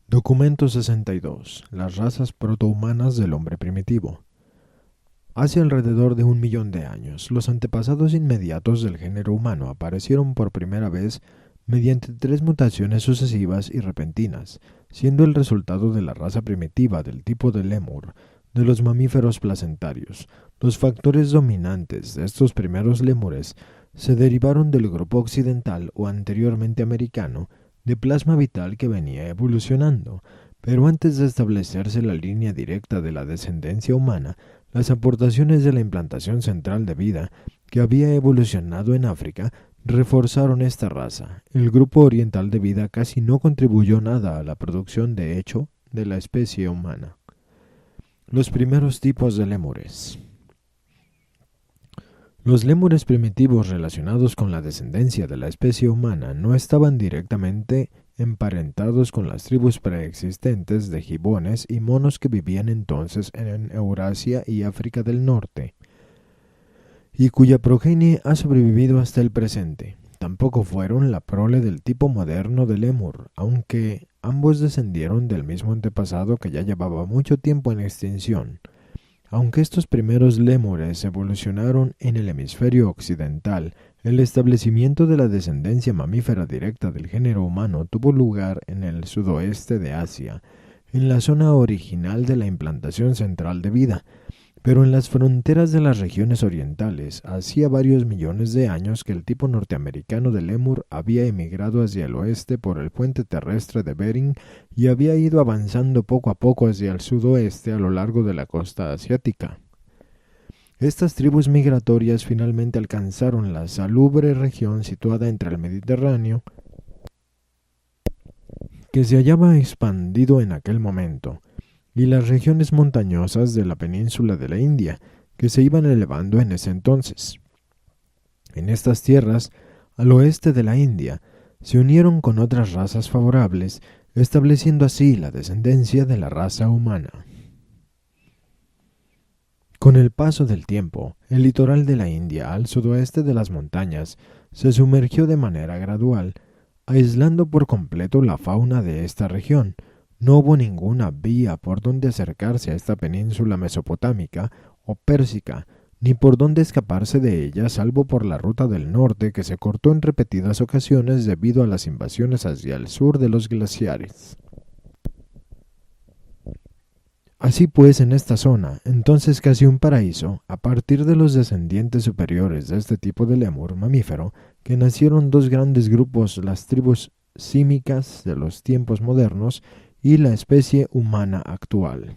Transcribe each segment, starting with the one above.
Documento 62. Las razas protohumanas del hombre primitivo. Hace alrededor de 1 millón de años, los antepasados inmediatos del género humano aparecieron por primera vez mediante 3 mutaciones sucesivas y repentinas, siendo el resultado de la raza primitiva del tipo de lémur, de los mamíferos placentarios. Los factores dominantes de estos primeros lémures se derivaron del grupo occidental o anteriormente americano de plasma vital que venía evolucionando, pero antes de establecerse la línea directa de la descendencia humana, las aportaciones de la implantación central de vida que había evolucionado en África reforzaron esta raza. El grupo oriental de vida casi no contribuyó nada a la producción de hecho de la especie humana. Los primeros tipos de lémures. Los lémures primitivos relacionados con la descendencia de la especie humana no estaban directamente emparentados con las tribus preexistentes de gibones y monos que vivían entonces en Eurasia y África del Norte, y cuya progenie ha sobrevivido hasta el presente. Tampoco fueron la prole del tipo moderno de lémur, aunque ambos descendieron del mismo antepasado que ya llevaba mucho tiempo en extinción. Aunque estos primeros lémures evolucionaron en el hemisferio occidental, el establecimiento de la descendencia mamífera directa del género humano tuvo lugar en el sudoeste de Asia, en la zona original de la implantación central de vida, pero en las fronteras de las regiones orientales, hacía varios millones de años que el tipo norteamericano de lémur había emigrado hacia el oeste por el puente terrestre de Bering y había ido avanzando poco a poco hacia el sudoeste a lo largo de la costa asiática. Estas tribus migratorias finalmente alcanzaron la salubre región situada entre el Mediterráneo, que se hallaba expandido en aquel momento, y las regiones montañosas de la península de la India, que se iban elevando en ese entonces. En estas tierras, al oeste de la India, se unieron con otras razas favorables, estableciendo así la descendencia de la raza humana. Con el paso del tiempo, el litoral de la India al sudoeste de las montañas se sumergió de manera gradual, aislando por completo la fauna de esta región. No hubo ninguna vía por donde acercarse a esta península mesopotámica o pérsica, ni por donde escaparse de ella salvo por la ruta del norte que se cortó en repetidas ocasiones debido a las invasiones hacia el sur de los glaciares. Así pues, en esta zona, entonces casi un paraíso, a partir de los descendientes superiores de este tipo de lémur mamífero, que nacieron dos grandes grupos, las tribus símicas de los tiempos modernos y la especie humana actual.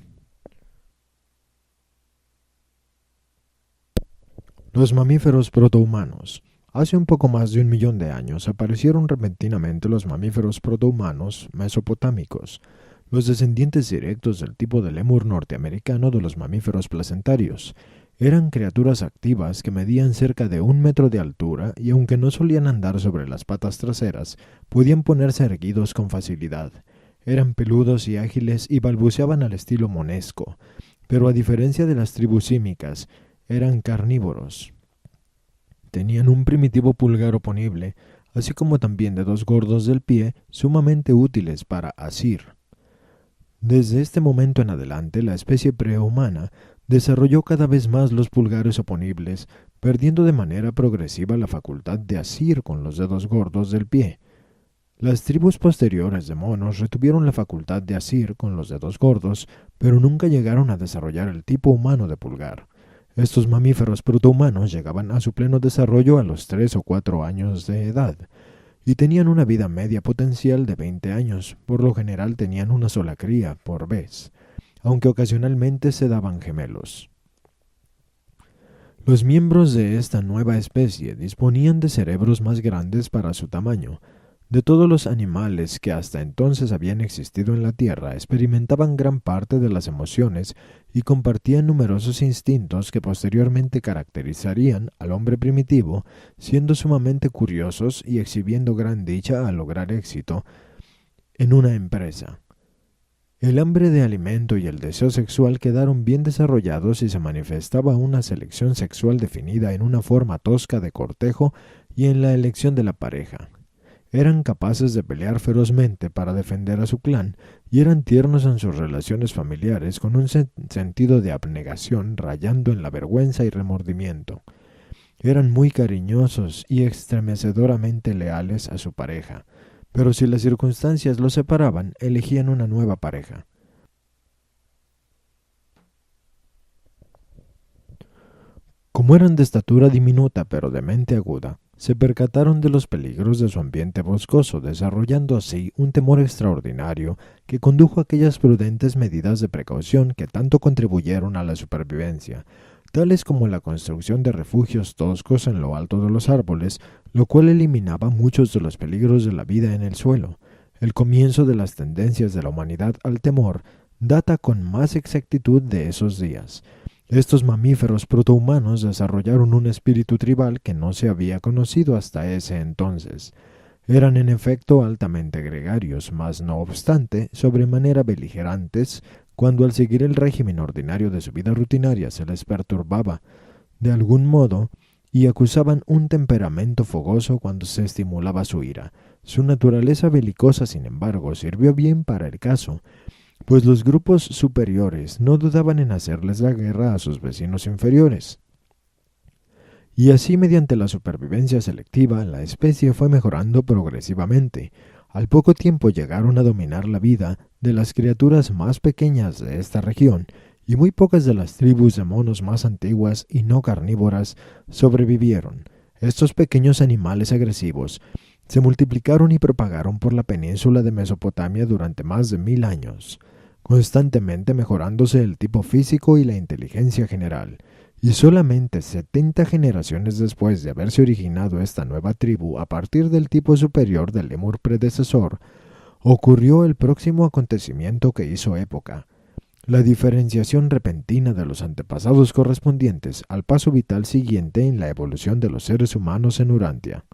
Los mamíferos protohumanos. Hace un poco más de 1 millón de años aparecieron repentinamente los mamíferos protohumanos mesopotámicos, los descendientes directos del tipo de lémur norteamericano de los mamíferos placentarios. Eran criaturas activas que medían cerca de 1 metro de altura y aunque no solían andar sobre las patas traseras, podían ponerse erguidos con facilidad. Eran peludos y ágiles y balbuceaban al estilo monesco, pero a diferencia de las tribus símicas, eran carnívoros. Tenían un primitivo pulgar oponible, así como también dedos gordos del pie sumamente útiles para asir. Desde este momento en adelante, la especie prehumana desarrolló cada vez más los pulgares oponibles, perdiendo de manera progresiva la facultad de asir con los dedos gordos del pie. Las tribus posteriores de monos retuvieron la facultad de asir con los dedos gordos, pero nunca llegaron a desarrollar el tipo humano de pulgar. Estos mamíferos protohumanos llegaban a su pleno desarrollo a los 3 o 4 años de edad, y tenían una vida media potencial de 20 años. Por lo general tenían una sola cría por vez, aunque ocasionalmente se daban gemelos. Los miembros de esta nueva especie disponían de cerebros más grandes para su tamaño. De todos los animales que hasta entonces habían existido en la Tierra, experimentaban gran parte de las emociones y compartían numerosos instintos que posteriormente caracterizarían al hombre primitivo, siendo sumamente curiosos y exhibiendo gran dicha al lograr éxito en una empresa. El hambre de alimento y el deseo sexual quedaron bien desarrollados y se manifestaba una selección sexual definida en una forma tosca de cortejo y en la elección de la pareja. Eran capaces de pelear ferozmente para defender a su clan y eran tiernos en sus relaciones familiares con un sentido de abnegación rayando en la vergüenza y remordimiento. Eran muy cariñosos y estremecedoramente leales a su pareja, pero si las circunstancias los separaban, elegían una nueva pareja. Como eran de estatura diminuta pero de mente aguda, se percataron de los peligros de su ambiente boscoso, desarrollando así un temor extraordinario que condujo a aquellas prudentes medidas de precaución que tanto contribuyeron a la supervivencia, tales como la construcción de refugios toscos en lo alto de los árboles, lo cual eliminaba muchos de los peligros de la vida en el suelo. El comienzo de las tendencias de la humanidad al temor data con más exactitud de esos días. Estos mamíferos protohumanos desarrollaron un espíritu tribal que no se había conocido hasta ese entonces. Eran en efecto altamente gregarios, mas no obstante, sobremanera beligerantes, cuando al seguir el régimen ordinario de su vida rutinaria se les perturbaba de algún modo, y acusaban un temperamento fogoso cuando se estimulaba su ira. Su naturaleza belicosa, sin embargo, sirvió bien para el caso, pues los grupos superiores no dudaban en hacerles la guerra a sus vecinos inferiores. Y así, mediante la supervivencia selectiva, la especie fue mejorando progresivamente. Al poco tiempo llegaron a dominar la vida de las criaturas más pequeñas de esta región, y muy pocas de las tribus de monos más antiguas y no carnívoras sobrevivieron. Estos pequeños animales agresivos se multiplicaron y propagaron por la península de Mesopotamia durante más de 1000 años, constantemente mejorándose el tipo físico y la inteligencia general, y solamente 70 generaciones después de haberse originado esta nueva tribu a partir del tipo superior del lémur predecesor, ocurrió el próximo acontecimiento que hizo época: la diferenciación repentina de los antepasados correspondientes al paso vital siguiente en la evolución de los seres humanos en Urantia.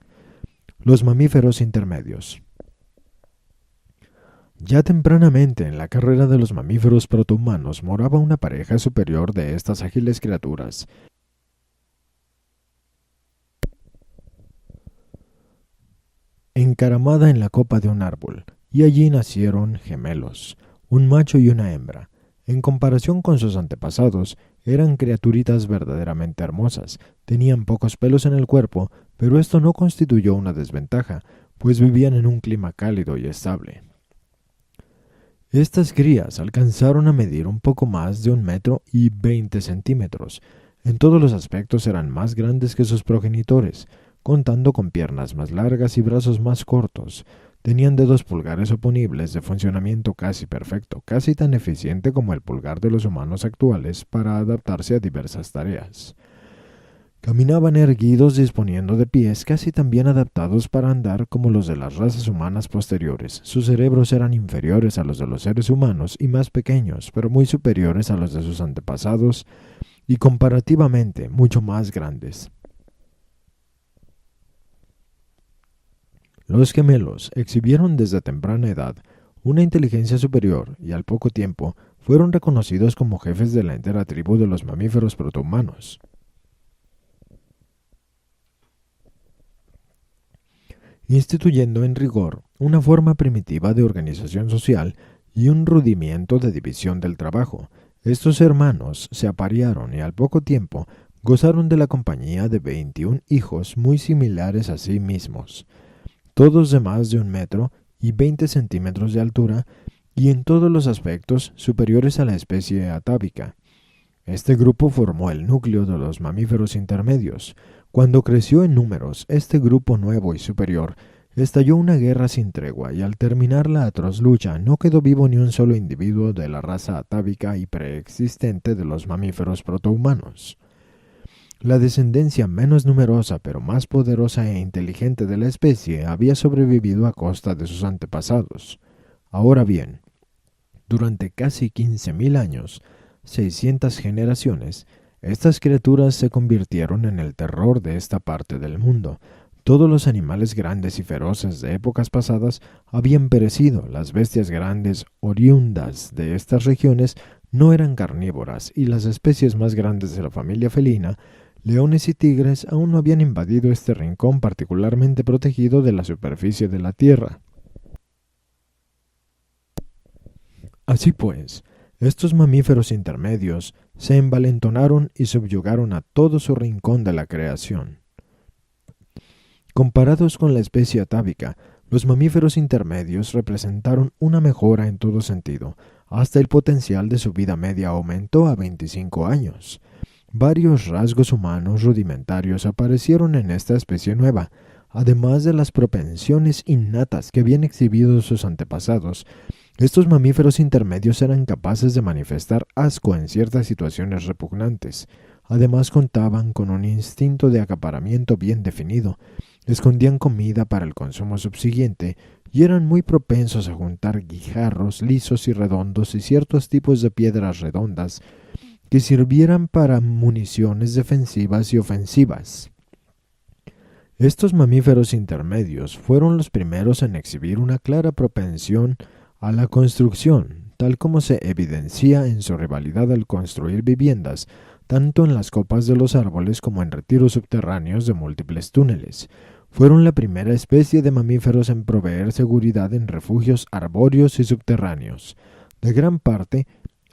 Los mamíferos intermedios. Ya tempranamente en la carrera de los mamíferos protohumanos moraba una pareja superior de estas ágiles criaturas. Encaramada en la copa de un árbol, y allí nacieron gemelos, un macho y una hembra. En comparación con sus antepasados, eran criaturitas verdaderamente hermosas, tenían pocos pelos en el cuerpo, pero esto no constituyó una desventaja, pues vivían en un clima cálido y estable. Estas crías alcanzaron a medir un poco más de 1,20 m. En todos los aspectos eran más grandes que sus progenitores, contando con piernas más largas y brazos más cortos. Tenían dedos pulgares oponibles de funcionamiento casi perfecto, casi tan eficiente como el pulgar de los humanos actuales para adaptarse a diversas tareas. Caminaban erguidos disponiendo de pies casi tan bien adaptados para andar como los de las razas humanas posteriores. Sus cerebros eran inferiores a los de los seres humanos y más pequeños, pero muy superiores a los de sus antepasados y comparativamente mucho más grandes. Los gemelos exhibieron desde temprana edad una inteligencia superior y al poco tiempo fueron reconocidos como jefes de la entera tribu de los mamíferos protohumanos. Instituyendo en rigor una forma primitiva de organización social y un rudimiento de división del trabajo. Estos hermanos se aparearon y al poco tiempo gozaron de la compañía de 21 hijos muy similares a sí mismos, todos de más de 1,20 m de altura y en todos los aspectos superiores a la especie atávica. Este grupo formó el núcleo de los mamíferos intermedios. Cuando creció en números, este grupo nuevo y superior estalló una guerra sin tregua y al terminar la atroz lucha no quedó vivo ni un solo individuo de la raza atávica y preexistente de los mamíferos protohumanos. La descendencia menos numerosa pero más poderosa e inteligente de la especie había sobrevivido a costa de sus antepasados. Ahora bien, durante casi 15.000 años, 600 generaciones, estas criaturas se convirtieron en el terror de esta parte del mundo. Todos los animales grandes y feroces de épocas pasadas habían perecido. Las bestias grandes oriundas de estas regiones no eran carnívoras y las especies más grandes de la familia felina, leones y tigres aún no habían invadido este rincón particularmente protegido de la superficie de la tierra. Así pues, estos mamíferos intermedios se envalentonaron y subyugaron a todo su rincón de la creación. Comparados con la especie atávica, los mamíferos intermedios representaron una mejora en todo sentido, hasta el potencial de su vida media aumentó a 25 años. Varios rasgos humanos rudimentarios aparecieron en esta especie nueva, además de las propensiones innatas que habían exhibido sus antepasados. Estos mamíferos intermedios eran capaces de manifestar asco en ciertas situaciones repugnantes. Además contaban con un instinto de acaparamiento bien definido, escondían comida para el consumo subsiguiente y eran muy propensos a juntar guijarros lisos y redondos y ciertos tipos de piedras redondas que sirvieran para municiones defensivas y ofensivas. Estos mamíferos intermedios fueron los primeros en exhibir una clara propensión a la construcción, tal como se evidencia en su rivalidad al construir viviendas, tanto en las copas de los árboles como en retiros subterráneos de múltiples túneles. Fueron la primera especie de mamíferos en proveer seguridad en refugios arbóreos y subterráneos. De gran parte,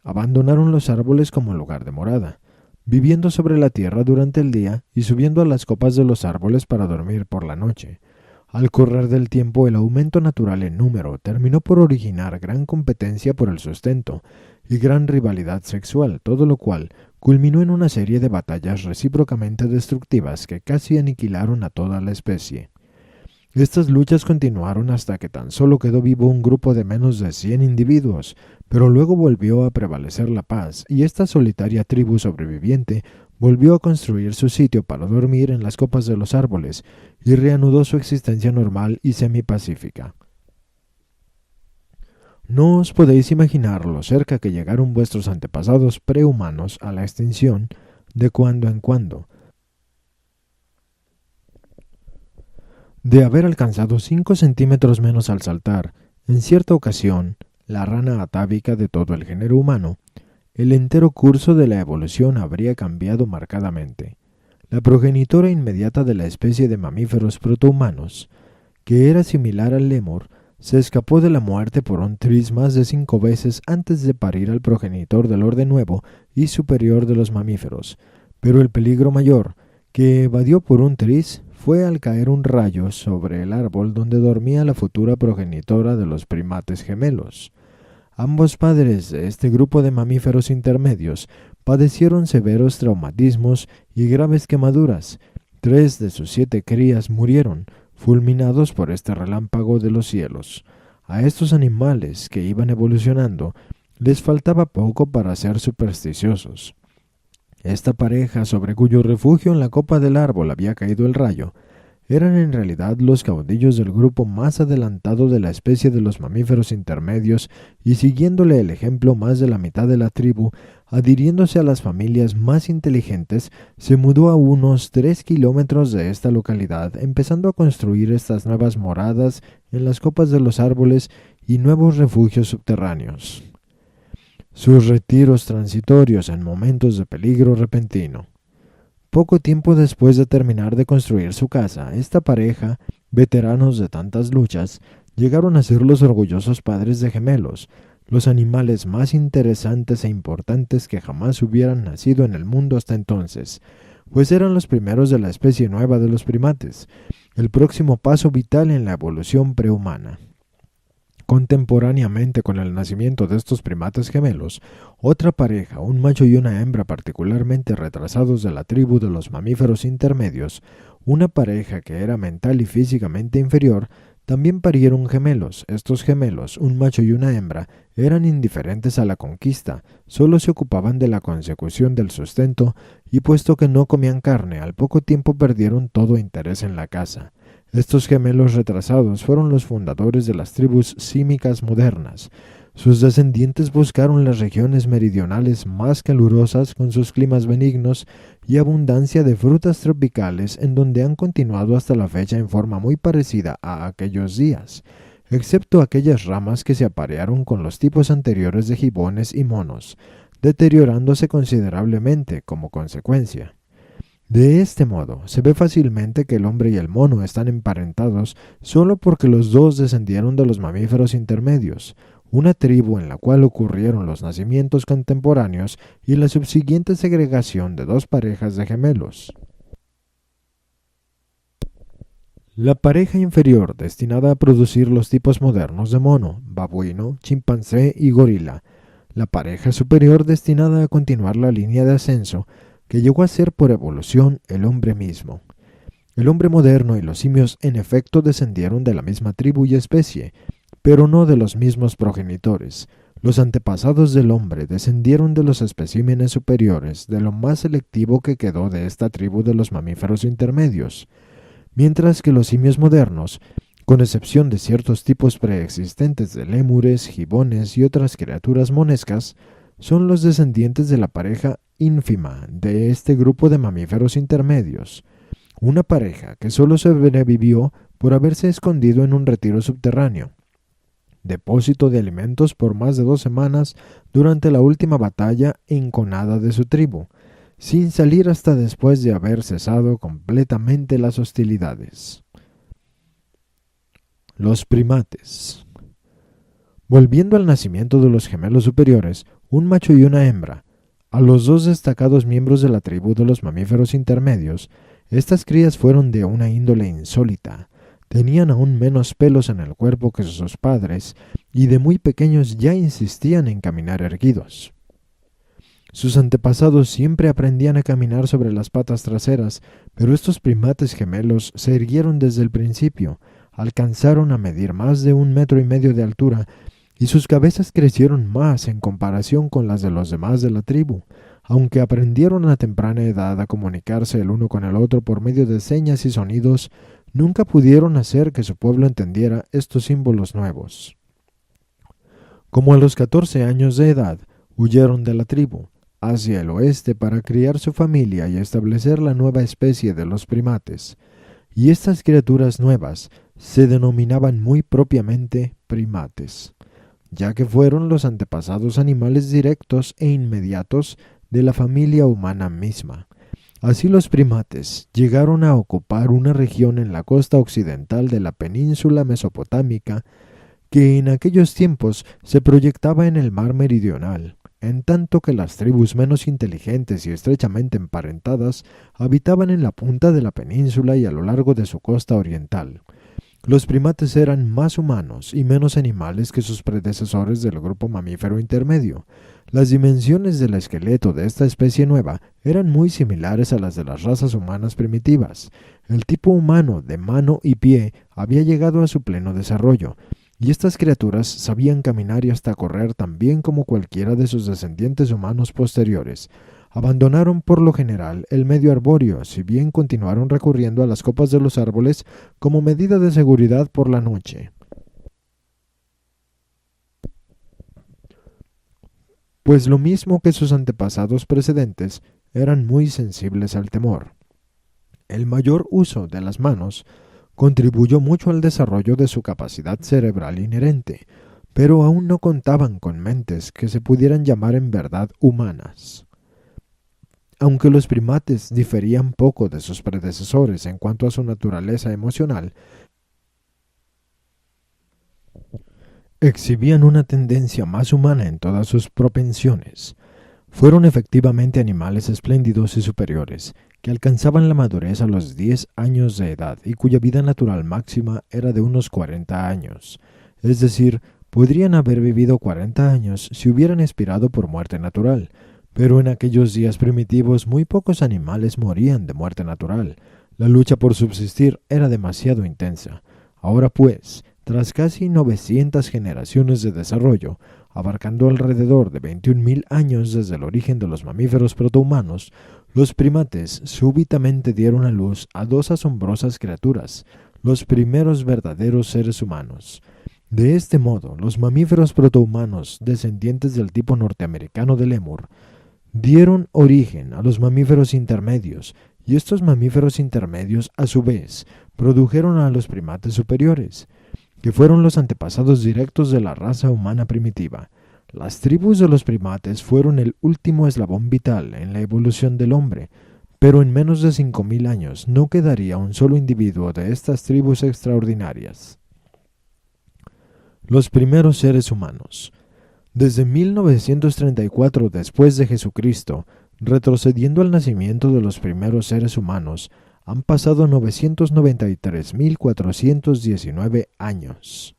abandonaron los árboles como lugar de morada, viviendo sobre la tierra durante el día y subiendo a las copas de los árboles para dormir por la noche. Al correr del tiempo, el aumento natural en número terminó por originar gran competencia por el sustento y gran rivalidad sexual, todo lo cual culminó en una serie de batallas recíprocamente destructivas que casi aniquilaron a toda la especie. Estas luchas continuaron hasta que tan solo quedó vivo un grupo de menos de 100 individuos, pero luego volvió a prevalecer la paz y esta solitaria tribu sobreviviente volvió a construir su sitio para dormir en las copas de los árboles y reanudó su existencia normal y semipacífica. No os podéis imaginar lo cerca que llegaron vuestros antepasados prehumanos a la extinción de cuando en cuando. De haber alcanzado 5 centímetros menos al saltar, en cierta ocasión, la rana atávica de todo el género humano, el entero curso de la evolución habría cambiado marcadamente. La progenitora inmediata de la especie de mamíferos protohumanos, que era similar al lémur, se escapó de la muerte por un tris más de 5 veces antes de parir al progenitor del orden nuevo y superior de los mamíferos, pero el peligro mayor, que evadió por un tris, fue al caer un rayo sobre el árbol donde dormía la futura progenitora de los primates gemelos. Ambos padres de este grupo de mamíferos intermedios padecieron severos traumatismos y graves quemaduras. 3 de sus 7 crías murieron, fulminados por este relámpago de los cielos. A estos animales que iban evolucionando les faltaba poco para ser supersticiosos. Esta pareja, sobre cuyo refugio en la copa del árbol había caído el rayo, eran en realidad los caudillos del grupo más adelantado de la especie de los mamíferos intermedios y siguiéndole el ejemplo más de la mitad de la tribu, adhiriéndose a las familias más inteligentes, se mudó a unos 3 kilómetros de esta localidad, empezando a construir estas nuevas moradas en las copas de los árboles y nuevos refugios subterráneos. Sus retiros transitorios en momentos de peligro repentino. Poco tiempo después de terminar de construir su casa, esta pareja, veteranos de tantas luchas, llegaron a ser los orgullosos padres de gemelos, los animales más interesantes e importantes que jamás hubieran nacido en el mundo hasta entonces, pues eran los primeros de la especie nueva de los primates, el próximo paso vital en la evolución prehumana. Contemporáneamente con el nacimiento de estos primates gemelos, otra pareja, un macho y una hembra particularmente retrasados de la tribu de los mamíferos intermedios, una pareja que era mental y físicamente inferior, también parieron gemelos. Estos gemelos, un macho y una hembra, eran indiferentes a la conquista, solo se ocupaban de la consecución del sustento y puesto que no comían carne, al poco tiempo perdieron todo interés en la caza. Estos gemelos retrasados fueron los fundadores de las tribus símicas modernas. Sus descendientes buscaron las regiones meridionales más calurosas con sus climas benignos y abundancia de frutas tropicales en donde han continuado hasta la fecha en forma muy parecida a aquellos días, excepto aquellas ramas que se aparearon con los tipos anteriores de gibones y monos, deteriorándose considerablemente como consecuencia. De este modo, se ve fácilmente que el hombre y el mono están emparentados solo porque los dos descendieron de los mamíferos intermedios, una tribu en la cual ocurrieron los nacimientos contemporáneos y la subsiguiente segregación de dos parejas de gemelos. La pareja inferior, destinada a producir los tipos modernos de mono, babuino, chimpancé y gorila. La pareja superior, destinada a continuar la línea de ascenso, que llegó a ser por evolución el hombre mismo. El hombre moderno y los simios en efecto descendieron de la misma tribu y especie, pero no de los mismos progenitores. Los antepasados del hombre descendieron de los especímenes superiores, de lo más selectivo que quedó de esta tribu de los mamíferos intermedios, mientras que los simios modernos, con excepción de ciertos tipos preexistentes de lémures, gibones y otras criaturas monescas, son los descendientes de la pareja ínfima de este grupo de mamíferos intermedios, una pareja que solo sobrevivió por haberse escondido en un retiro subterráneo, depósito de alimentos por más de 2 semanas durante la última batalla enconada de su tribu, sin salir hasta después de haber cesado completamente las hostilidades. Los primates. Volviendo al nacimiento de los gemelos superiores, un macho y una hembra, a los dos destacados miembros de la tribu de los mamíferos intermedios, estas crías fueron de una índole insólita. Tenían aún menos pelos en el cuerpo que sus padres y de muy pequeños ya insistían en caminar erguidos. Sus antepasados siempre aprendían a caminar sobre las patas traseras, pero estos primates gemelos se erguieron desde el principio, alcanzaron a medir más de 1,5 metros de altura y sus cabezas crecieron más en comparación con las de los demás de la tribu. Aunque aprendieron a temprana edad a comunicarse el uno con el otro por medio de señas y sonidos, nunca pudieron hacer que su pueblo entendiera estos símbolos nuevos. Como a los 14 años de edad, huyeron de la tribu hacia el oeste para criar su familia y establecer la nueva especie de los primates, y estas criaturas nuevas se denominaban muy propiamente primates, ya que fueron los antepasados animales directos e inmediatos de la familia humana misma. Así los primates llegaron a ocupar una región en la costa occidental de la península mesopotámica que en aquellos tiempos se proyectaba en el mar meridional, en tanto que las tribus menos inteligentes y estrechamente emparentadas habitaban en la punta de la península y a lo largo de su costa oriental. Los primates eran más humanos y menos animales que sus predecesores del grupo mamífero intermedio. Las dimensiones del esqueleto de esta especie nueva eran muy similares a las de las razas humanas primitivas. El tipo humano de mano y pie había llegado a su pleno desarrollo, y estas criaturas sabían caminar y hasta correr tan bien como cualquiera de sus descendientes humanos posteriores. Abandonaron por lo general el medio arbóreo, si bien continuaron recurriendo a las copas de los árboles como medida de seguridad por la noche. Pues lo mismo que sus antepasados precedentes, eran muy sensibles al temor. El mayor uso de las manos contribuyó mucho al desarrollo de su capacidad cerebral inherente, pero aún no contaban con mentes que se pudieran llamar en verdad humanas. Aunque los primates diferían poco de sus predecesores en cuanto a su naturaleza emocional, exhibían una tendencia más humana en todas sus propensiones. Fueron efectivamente animales espléndidos y superiores, que alcanzaban la madurez a los 10 años de edad y cuya vida natural máxima era de unos 40 años. Es decir, podrían haber vivido 40 años si hubieran expirado por muerte natural, pero en aquellos días primitivos muy pocos animales morían de muerte natural. La lucha por subsistir era demasiado intensa. Ahora pues, tras casi 900 generaciones de desarrollo, abarcando alrededor de 21.000 años desde el origen de los mamíferos protohumanos, los primates súbitamente dieron a luz a 2 asombrosas criaturas, los primeros verdaderos seres humanos. De este modo, los mamíferos protohumanos, descendientes del tipo norteamericano del lémur, dieron origen a los mamíferos intermedios, y estos mamíferos intermedios, a su vez, produjeron a los primates superiores, que fueron los antepasados directos de la raza humana primitiva. Las tribus de los primates fueron el último eslabón vital en la evolución del hombre, pero en menos de 5.000 años no quedaría un solo individuo de estas tribus extraordinarias. Los primeros seres humanos. Desde 1934 después de Jesucristo, retrocediendo al nacimiento de los primeros seres humanos, han pasado 993.419 años.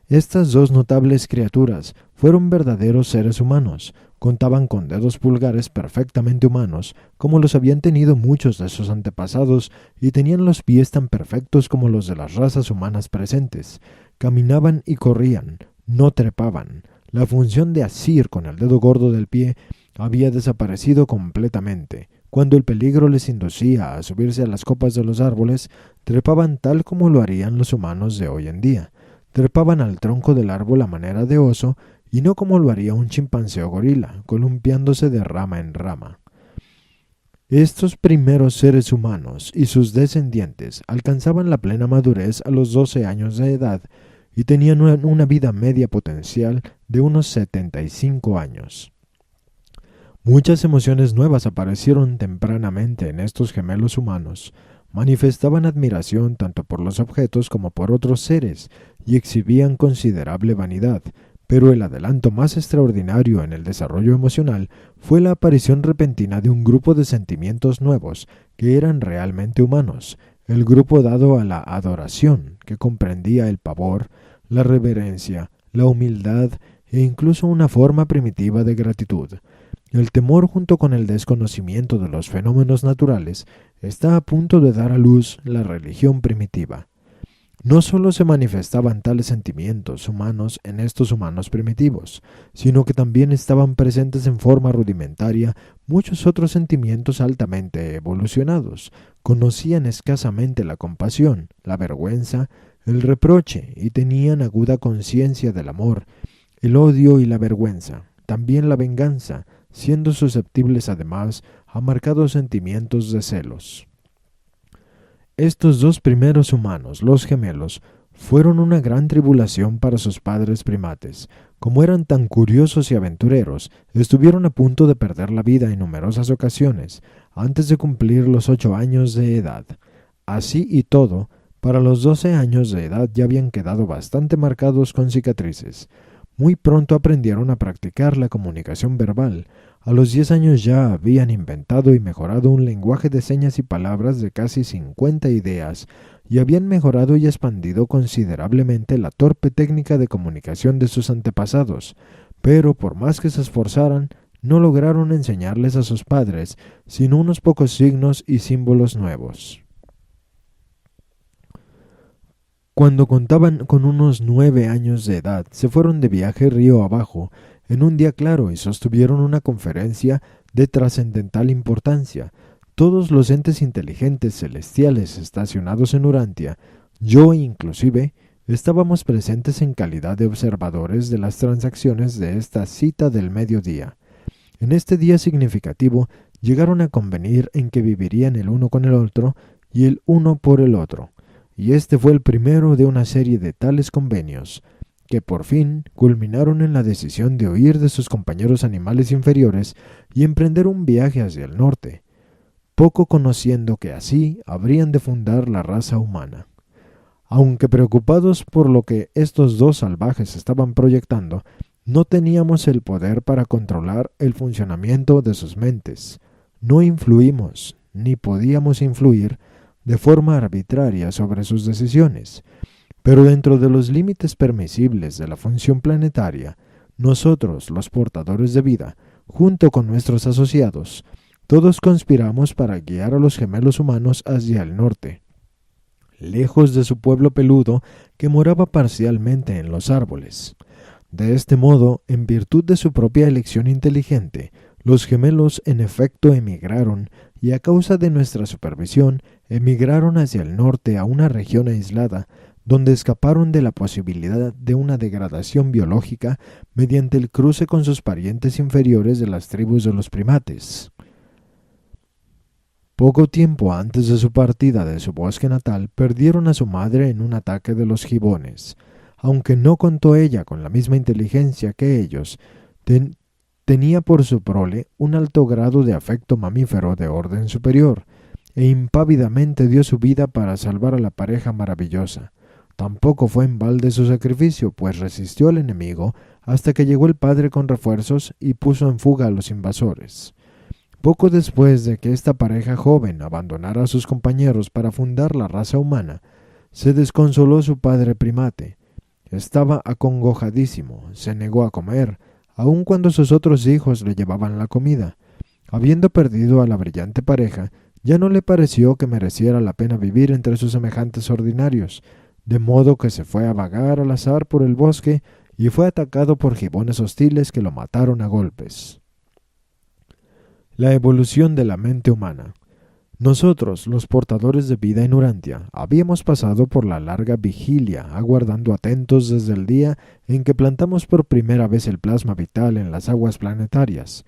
Estas dos notables criaturas fueron verdaderos seres humanos, contaban con dedos pulgares perfectamente humanos, como los habían tenido muchos de sus antepasados, y tenían los pies tan perfectos como los de las razas humanas presentes. Caminaban y corrían, no trepaban. La función de asir con el dedo gordo del pie había desaparecido completamente. Cuando el peligro les inducía a subirse a las copas de los árboles, trepaban tal como lo harían los humanos de hoy en día. Trepaban al tronco del árbol a manera de oso y no como lo haría un chimpancé o gorila, columpiándose de rama en rama. Estos primeros seres humanos y sus descendientes alcanzaban la plena madurez a los 12 años de edad y tenían una vida media potencial de unos 75 años. Muchas emociones nuevas aparecieron tempranamente en estos gemelos humanos. Manifestaban admiración tanto por los objetos como por otros seres y exhibían considerable vanidad, pero el adelanto más extraordinario en el desarrollo emocional fue la aparición repentina de un grupo de sentimientos nuevos que eran realmente humanos, el grupo dado a la adoración, que comprendía el pavor, la reverencia, la humildad e incluso una forma primitiva de gratitud. El temor, junto con el desconocimiento de los fenómenos naturales, está a punto de dar a luz la religión primitiva. No solo se manifestaban tales sentimientos humanos en estos humanos primitivos, sino que también estaban presentes en forma rudimentaria muchos otros sentimientos altamente evolucionados. Conocían escasamente la compasión, la vergüenza, el reproche y tenían aguda conciencia del amor, el odio y la vergüenza, también la venganza, siendo susceptibles además a marcados sentimientos de celos. Estos dos primeros humanos, los gemelos, fueron una gran tribulación para sus padres primates. Como eran tan curiosos y aventureros, estuvieron a punto de perder la vida en numerosas ocasiones, antes de cumplir los 8 años de edad. Así y todo, para los 12 años de edad ya habían quedado bastante marcados con cicatrices. Muy pronto aprendieron a practicar la comunicación verbal. A los 10 años ya habían inventado y mejorado un lenguaje de señas y palabras de casi 50 ideas, y habían mejorado y expandido considerablemente la torpe técnica de comunicación de sus antepasados, pero por más que se esforzaran, no lograron enseñarles a sus padres sino unos pocos signos y símbolos nuevos. Cuando contaban con unos 9 años de edad, se fueron de viaje río abajo en un día claro y sostuvieron una conferencia de trascendental importancia. Todos los entes inteligentes celestiales estacionados en Urantia, yo inclusive, estábamos presentes en calidad de observadores de las transacciones de esta cita del mediodía. En este día significativo llegaron a convenir en que vivirían el uno con el otro y el uno por el otro. Y este fue el primero de una serie de tales convenios, que por fin culminaron en la decisión de huir de sus compañeros animales inferiores y emprender un viaje hacia el norte, poco conociendo que así habrían de fundar la raza humana. Aunque preocupados por lo que estos dos salvajes estaban proyectando, no teníamos el poder para controlar el funcionamiento de sus mentes. No influimos, ni podíamos influir, de forma arbitraria sobre sus decisiones, pero dentro de los límites permisibles de la función planetaria, nosotros, los portadores de vida, junto con nuestros asociados, todos conspiramos para guiar a los gemelos humanos hacia el norte, lejos de su pueblo peludo que moraba parcialmente en los árboles. De este modo, en virtud de su propia elección inteligente, los gemelos en efecto emigraron y a causa de nuestra supervisión emigraron hacia el norte a una región aislada donde escaparon de la posibilidad de una degradación biológica mediante el cruce con sus parientes inferiores de las tribus de los primates. Poco tiempo antes de su partida de su bosque natal, perdieron a su madre en un ataque de los gibones. Aunque no contó ella con la misma inteligencia que ellos, tenía por su prole un alto grado de afecto mamífero de orden superior, e impávidamente dio su vida para salvar a la pareja maravillosa. Tampoco fue en balde su sacrificio, pues resistió al enemigo hasta que llegó el padre con refuerzos y puso en fuga a los invasores. Poco después de que esta pareja joven abandonara a sus compañeros para fundar la raza humana, se desconsoló su padre primate. Estaba acongojadísimo, se negó a comer, aun cuando sus otros hijos le llevaban la comida. Habiendo perdido a la brillante pareja, ya no le pareció que mereciera la pena vivir entre sus semejantes ordinarios, de modo que se fue a vagar al azar por el bosque y fue atacado por gibones hostiles que lo mataron a golpes. La evolución de la mente humana. Nosotros, los portadores de vida en Urantia, habíamos pasado por la larga vigilia, aguardando atentos desde el día en que plantamos por primera vez el plasma vital en las aguas planetarias,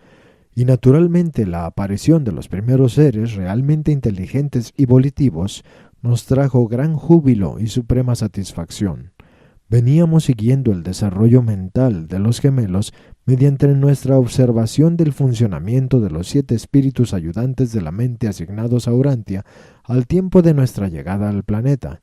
y naturalmente la aparición de los primeros seres realmente inteligentes y volitivos nos trajo gran júbilo y suprema satisfacción. Veníamos siguiendo el desarrollo mental de los gemelos mediante nuestra observación del funcionamiento de los 7 espíritus ayudantes de la mente asignados a Urantia al tiempo de nuestra llegada al planeta.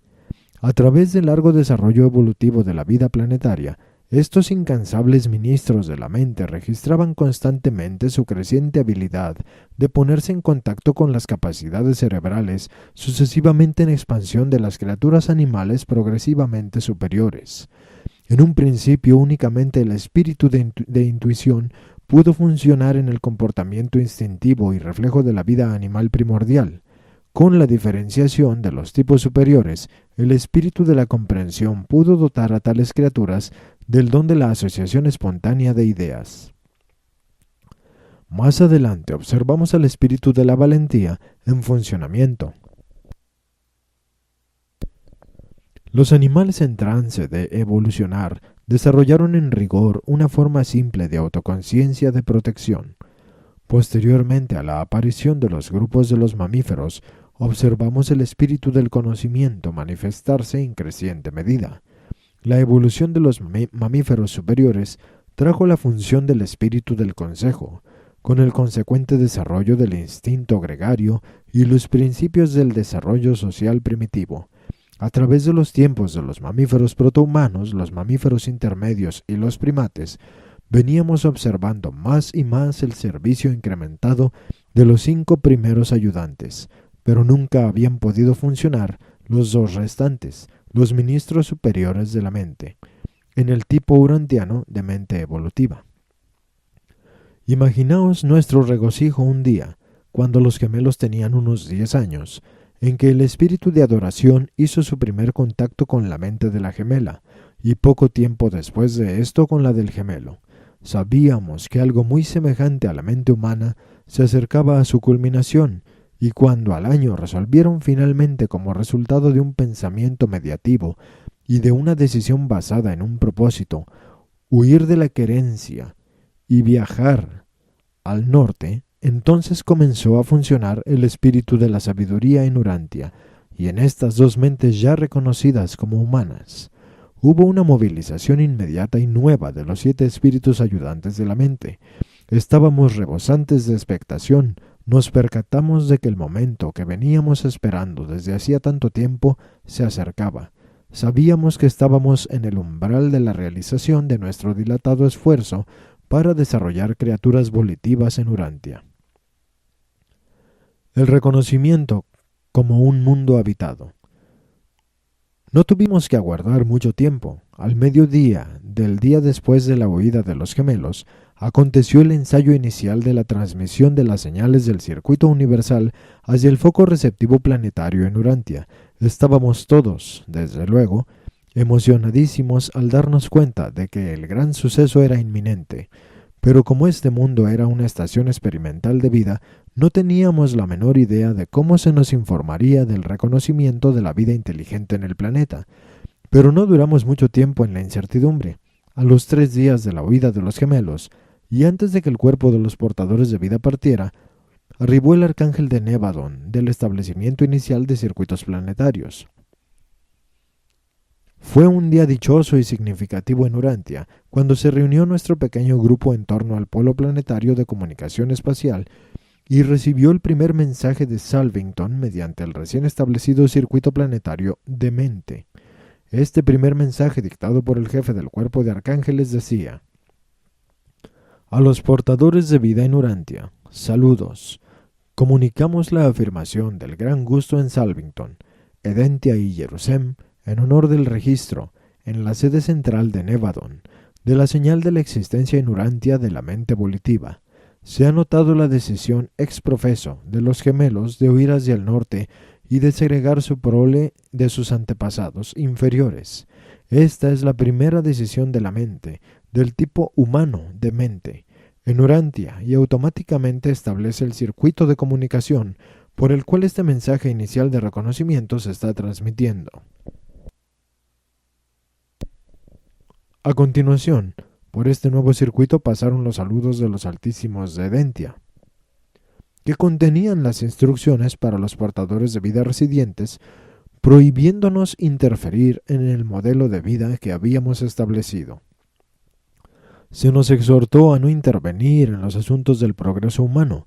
A través del largo desarrollo evolutivo de la vida planetaria, estos incansables ministros de la mente registraban constantemente su creciente habilidad de ponerse en contacto con las capacidades cerebrales sucesivamente en expansión de las criaturas animales progresivamente superiores. En un principio únicamente el espíritu de intuición pudo funcionar en el comportamiento instintivo y reflejo de la vida animal primordial. Con la diferenciación de los tipos superiores, el espíritu de la comprensión pudo dotar a tales criaturas del don de la asociación espontánea de ideas. Más adelante observamos al espíritu de la valentía en funcionamiento. Los animales en trance de evolucionar desarrollaron en rigor una forma simple de autoconciencia de protección. Posteriormente a la aparición de los grupos de los mamíferos, observamos el espíritu del conocimiento manifestarse en creciente medida. La evolución de los mamíferos superiores trajo la función del espíritu del consejo, con el consecuente desarrollo del instinto gregario y los principios del desarrollo social primitivo. A través de los tiempos de los mamíferos protohumanos, los mamíferos intermedios y los primates, veníamos observando más y más el servicio incrementado de los 5 primeros ayudantes, pero nunca habían podido funcionar los 2 restantes, los ministros superiores de la mente, en el tipo urantiano de mente evolutiva. Imaginaos nuestro regocijo un día, cuando los gemelos tenían unos 10 años, en que el espíritu de adoración hizo su primer contacto con la mente de la gemela, y poco tiempo después de esto con la del gemelo. Sabíamos que algo muy semejante a la mente humana se acercaba a su culminación, y cuando al año resolvieron finalmente, como resultado de un pensamiento mediativo y de una decisión basada en un propósito, huir de la querencia y viajar al norte, entonces comenzó a funcionar el espíritu de la sabiduría en Urantia, y en estas 2 mentes ya reconocidas como humanas, hubo una movilización inmediata y nueva de los 7 espíritus ayudantes de la mente. Estábamos rebosantes de expectación. Nos percatamos de que el momento que veníamos esperando desde hacía tanto tiempo se acercaba. Sabíamos que estábamos en el umbral de la realización de nuestro dilatado esfuerzo para desarrollar criaturas volitivas en Urantia. El reconocimiento como un mundo habitado. No tuvimos que aguardar mucho tiempo. Al mediodía del día después de la huida de los gemelos, aconteció el ensayo inicial de la transmisión de las señales del circuito universal hacia el foco receptivo planetario en Urantia. Estábamos todos, desde luego, emocionadísimos al darnos cuenta de que el gran suceso era inminente. Pero como este mundo era una estación experimental de vida, no teníamos la menor idea de cómo se nos informaría del reconocimiento de la vida inteligente en el planeta. Pero no duramos mucho tiempo en la incertidumbre. A los 3 días de la huida de los gemelos, y antes de que el cuerpo de los portadores de vida partiera, arribó el arcángel de Nevadon del establecimiento inicial de circuitos planetarios. Fue un día dichoso y significativo en Urantia, cuando se reunió nuestro pequeño grupo en torno al polo planetario de comunicación espacial y recibió el primer mensaje de Salvington mediante el recién establecido circuito planetario Demente. Este primer mensaje, dictado por el jefe del cuerpo de arcángeles, decía: a los portadores de vida en Urantia, saludos. Comunicamos la afirmación del gran gusto en Salvington, Edentia y Jerusalén, en honor del registro, en la sede central de Nevadon, de la señal de la existencia en Urantia de la mente volitiva. Se ha notado la decisión ex profeso de los gemelos de huir hacia el norte y de segregar su prole de sus antepasados inferiores. Esta es la primera decisión de la mente, del tipo humano de mente, en Urantia, y automáticamente establece el circuito de comunicación por el cual este mensaje inicial de reconocimiento se está transmitiendo. A continuación, por este nuevo circuito pasaron los saludos de los altísimos de Edentia, que contenían las instrucciones para los portadores de vida residentes, prohibiéndonos interferir en el modelo de vida que habíamos establecido. Se nos exhortó a no intervenir en los asuntos del progreso humano.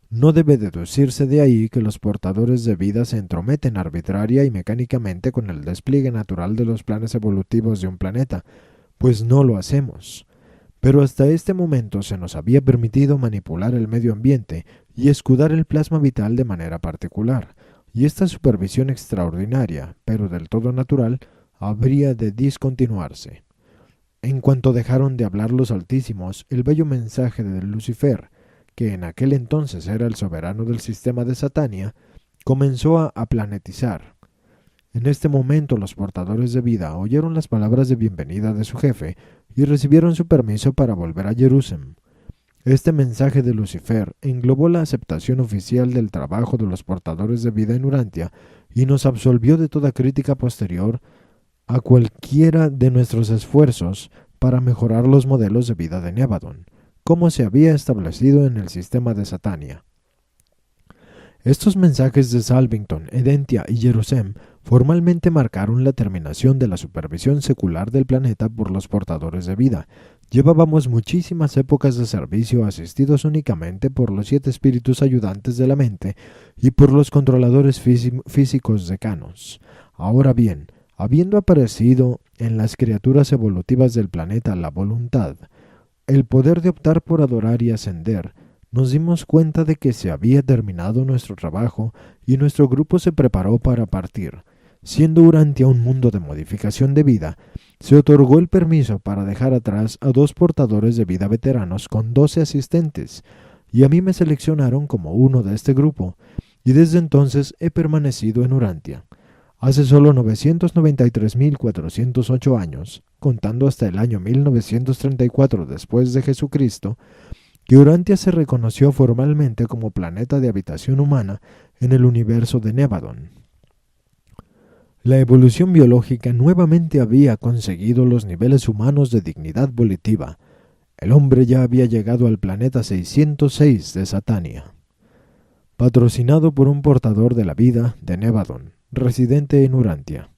No debe deducirse de ahí que los portadores de vida se entrometen arbitraria y mecánicamente con el despliegue natural de los planes evolutivos de un planeta, pues no lo hacemos. Pero hasta este momento se nos había permitido manipular el medio ambiente y escudar el plasma vital de manera particular, y esta supervisión extraordinaria, pero del todo natural, habría de discontinuarse. En cuanto dejaron de hablar los altísimos, el bello mensaje de Lucifer, que en aquel entonces era el soberano del sistema de Satania, comenzó a planetizar. En este momento los portadores de vida oyeron las palabras de bienvenida de su jefe y recibieron su permiso para volver a Jerusalén. Este mensaje de Lucifer englobó la aceptación oficial del trabajo de los portadores de vida en Urantia y nos absolvió de toda crítica posterior a cualquiera de nuestros esfuerzos para mejorar los modelos de vida de Nevadon, como se había establecido en el sistema de Satania. Estos mensajes de Salvington, Edentia y Jerusalén formalmente marcaron la terminación de la supervisión secular del planeta por los portadores de vida. Llevábamos muchísimas épocas de servicio asistidos únicamente por los 7 espíritus ayudantes de la mente y por los controladores físicos decanos. Ahora bien, habiendo aparecido en las criaturas evolutivas del planeta la voluntad, el poder de optar por adorar y ascender, nos dimos cuenta de que se había terminado nuestro trabajo y nuestro grupo se preparó para partir. Siendo Urantia un mundo de modificación de vida, se otorgó el permiso para dejar atrás a 2 portadores de vida veteranos con 12 asistentes, y a mí me seleccionaron como uno de este grupo, y desde entonces he permanecido en Urantia. Hace solo 993.408 años, contando hasta el año 1934 después de Jesucristo, que Urantia se reconoció formalmente como planeta de habitación humana en el universo de Nevadon. La evolución biológica nuevamente había conseguido los niveles humanos de dignidad volitiva. El hombre ya había llegado al planeta 606 de Satania. Patrocinado por un portador de la vida de Nevadon, residente en Urantia.